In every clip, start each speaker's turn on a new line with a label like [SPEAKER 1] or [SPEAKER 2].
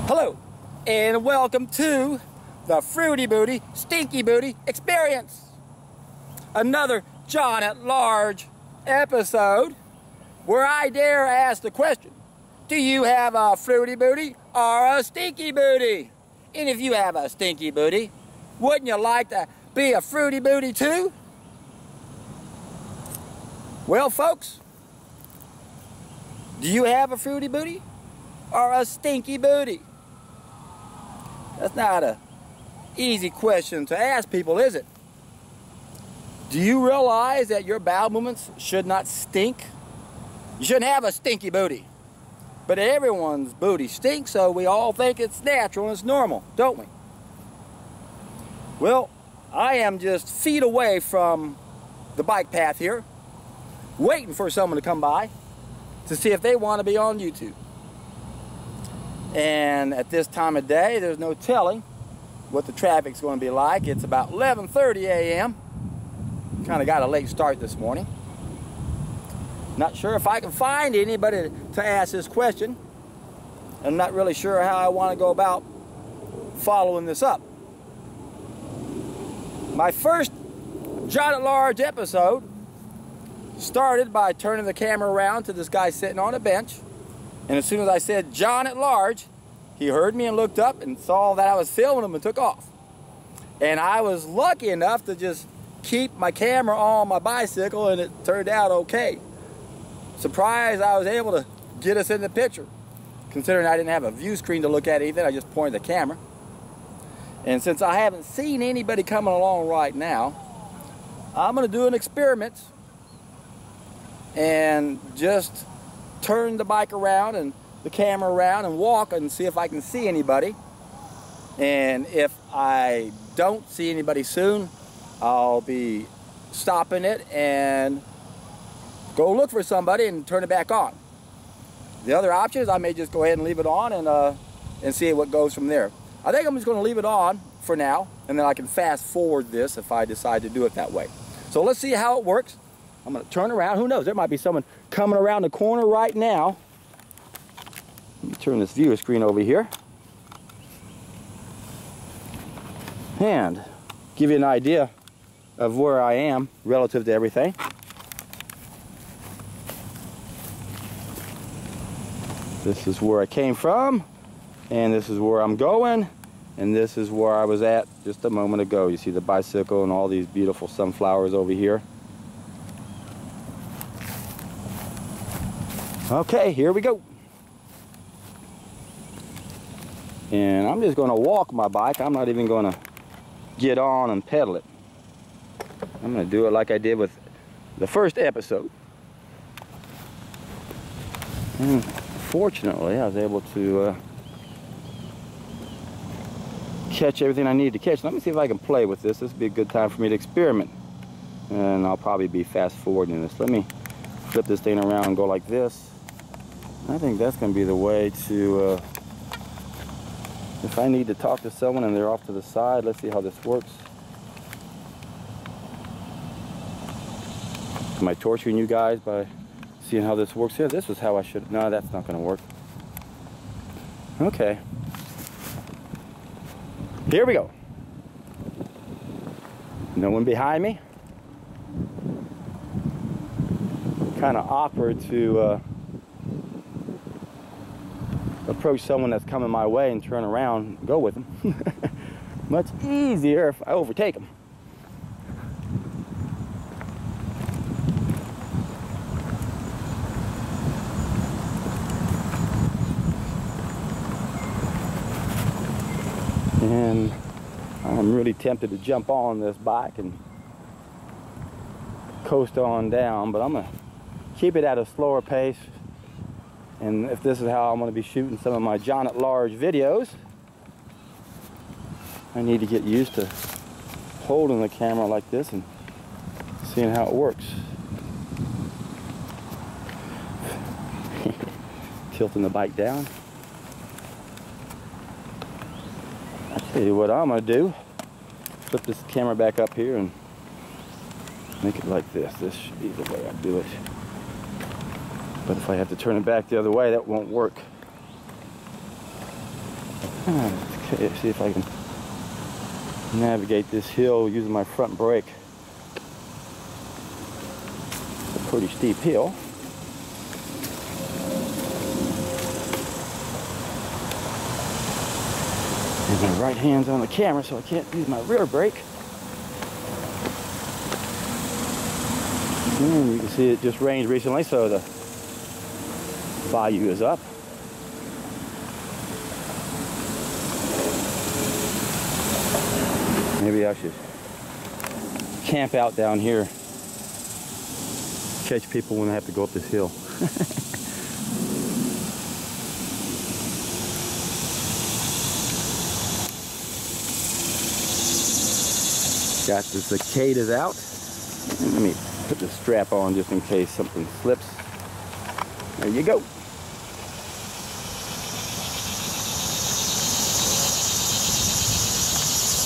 [SPEAKER 1] Hello, and welcome to the Fruity Booty, Stinky Booty Experience. Another John at Large episode where I dare ask the question, do you have a fruity booty or a stinky booty? And if you have a stinky booty, wouldn't you like to be a fruity booty too? Well, folks, do you have a fruity booty or a stinky booty? That's not an easy question to ask people, is it? Do you realize that your bowel movements should not stink? You shouldn't have a stinky booty. But everyone's booty stinks, so we all think it's natural and it's normal, don't we? Well, I am just feet away from the bike path here, waiting for someone to come by to see if they want to be on YouTube. And at this time of day, there's no telling what the traffic's going to be like. It's about 11:30 a.m. Kind of got a late start this morning. Not sure if I can find anybody to ask this question. I'm not really sure how I want to go about following this up. My first John at Large episode started by turning the camera around to this guy sitting on a bench. And as soon as I said John at Large, he heard me and looked up and saw that I was filming him and took off. And I was lucky enough to just keep my camera on my bicycle, and it turned out okay. Surprised I was able to get us in the picture. Considering I didn't have a view screen to look at either, I just pointed the camera. And since I haven't seen anybody coming along right now, I'm going to do an experiment and just turn the bike around and the camera around and walk and see if I can see anybody. And if I don't see anybody soon, I'll be stopping it and go look for somebody and turn it back on. The other option is I may just go ahead and leave it on and see what goes from there. I think I'm just going to leave it on for now, and then I can fast forward this if I decide to do it that way. So let's see how it works. I'm going to turn around. Who knows? There might be someone coming around the corner right now. Let me turn this viewer screen over here and give you an idea of where I am relative to everything. This is where I came from, and this is where I'm going, and this is where I was at just a moment ago. You see the bicycle and all these beautiful sunflowers over here. Okay, here we go. And I'm just going to walk my bike. I'm not even going to get on and pedal it. I'm going to do it like I did with the first episode. And fortunately, I was able to catch everything I need to catch. Let me see if I can play with this. This would be a good time for me to experiment. And I'll probably be fast forwarding this. Let me flip this thing around and go like this. I think that's going to be the way to, if I need to talk to someone and they're off to the side, let's see how this works. Am I torturing you guys by seeing how this works here? This is how I should, no, that's not going to work. Okay. Here we go. No one behind me. Kind of awkward to approach someone that's coming my way and turn around and go with them. Much easier if I overtake them. And I'm really tempted to jump on this bike and coast on down, but I'm going to keep it at a slower pace. And if this is how I'm going to be shooting some of my John at Large videos, I need to get used to holding the camera like this and seeing how it works. Tilting the bike down. I'll tell you what I'm going to do. Flip this camera back up here and make it like this. This should be the way I do it. But if I have to turn it back the other way, that won't work. Okay, see if I can navigate this hill using my front brake. It's a pretty steep hill. And my right hand's on the camera, so I can't use my rear brake. And you can see it just rained recently, so the bayou is up. Maybe I should camp out down here, catch people when I have to go up this hill. Got the cicadas out. And let me put the strap on just in case something slips. There you go.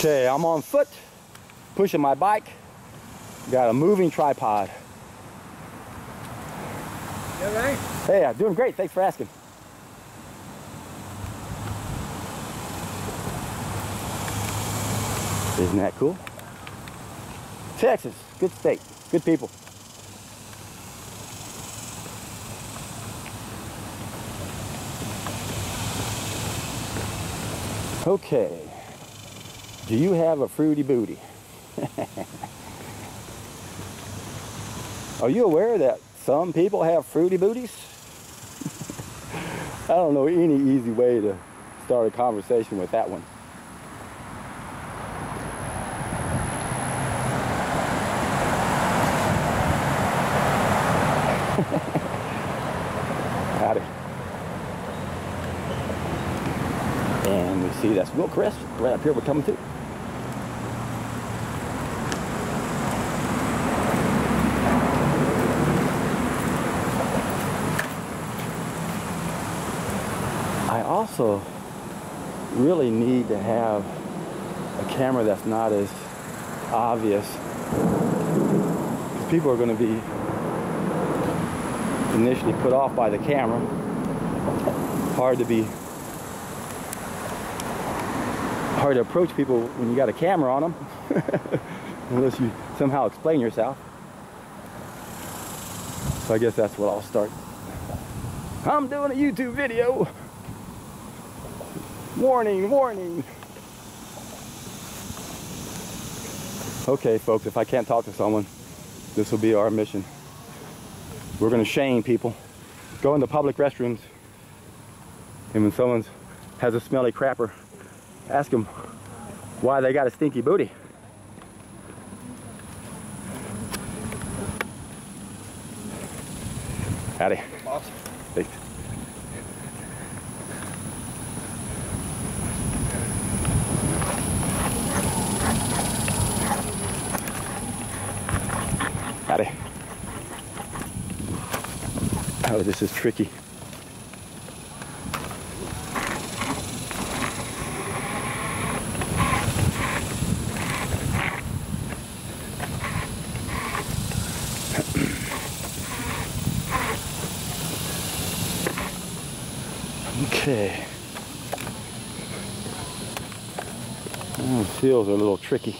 [SPEAKER 1] Okay, I'm on foot, pushing my bike. Got a moving tripod.
[SPEAKER 2] You all right?
[SPEAKER 1] Hey, I'm doing great. Thanks for asking. Isn't that cool? Texas, good state, good people. Okay. Do you have a fruity booty? Are you aware that some people have fruity booties? I don't know any easy way to start a conversation with that one. Howdy. And we see that's Wilcrest right up here we're coming to. I also really need to have a camera that's not as obvious. People are going to be initially put off by the camera. Hard to approach people when you got a camera on them, unless you somehow explain yourself. So I guess that's what I'll start. I'm doing a YouTube video. Warning, warning. Okay, folks, if I can't talk to someone, this will be our mission. We're going to shame people. Go into public restrooms, and when someone has a smelly crapper, ask them why they got a stinky booty. Howdy.
[SPEAKER 2] Awesome.
[SPEAKER 1] Thanks. Howdy. Oh, this is tricky. Okay. Oh, the seals are a little tricky.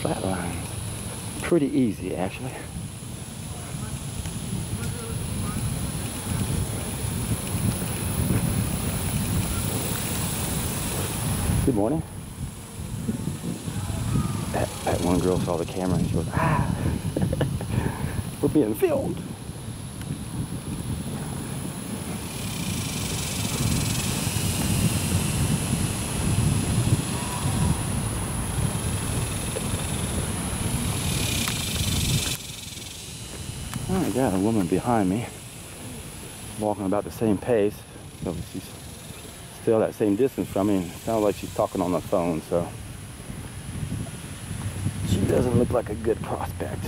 [SPEAKER 1] Flatline. Pretty easy, actually. Good morning. That one girl saw the camera and she goes, ah, we're being filmed. I got a woman behind me walking about the same pace, so she's still that same distance from me, and it sounds like she's talking on the phone, so she doesn't look like a good prospect.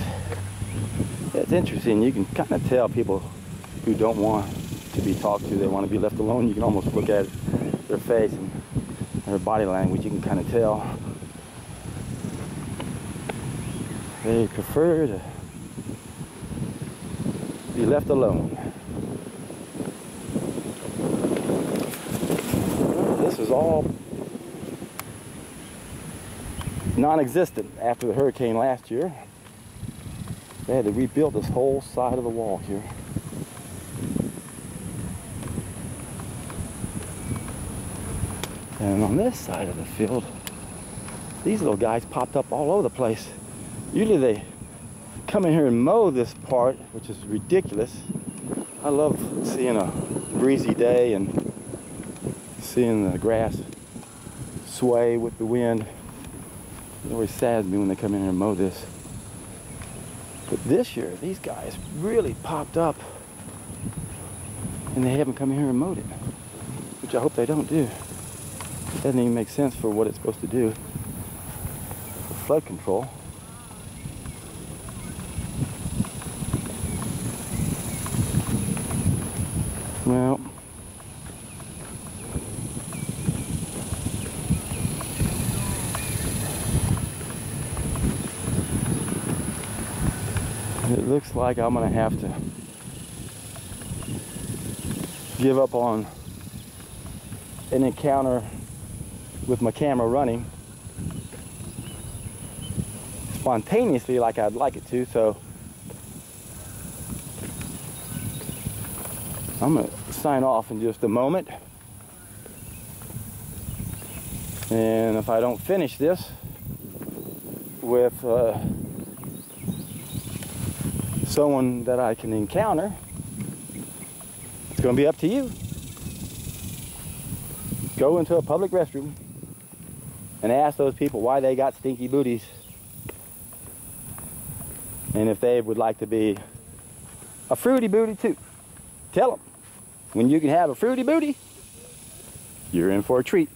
[SPEAKER 1] It's interesting, you can kind of tell people who don't want to be talked to, they want to be left alone. You can almost look at their face and their body language, you can kind of tell they prefer to be left alone. was all non-existent after the hurricane last year. They had to rebuild this whole side of the wall here. And on this side of the field, these little guys popped up all over the place. Usually they come in here and mow this part, which is ridiculous. I love seeing a breezy day and seeing the grass sway with the wind. It always saddens me when they come in here and mow this. But this year, these guys really popped up, and they haven't come in here and mowed it, which I hope they don't do. It doesn't even make sense for what it's supposed to do for flood control. Well, it looks like I'm gonna have to give up on an encounter with my camera running spontaneously like I'd like it to, so I'm gonna sign off in just a moment. And if I don't finish this with someone that I can encounter, it's gonna be up to you. Go into a public restroom and ask those people why they got stinky booties, and if they would like to be a fruity booty too. Tell them, when you can have a fruity booty, you're in for a treat.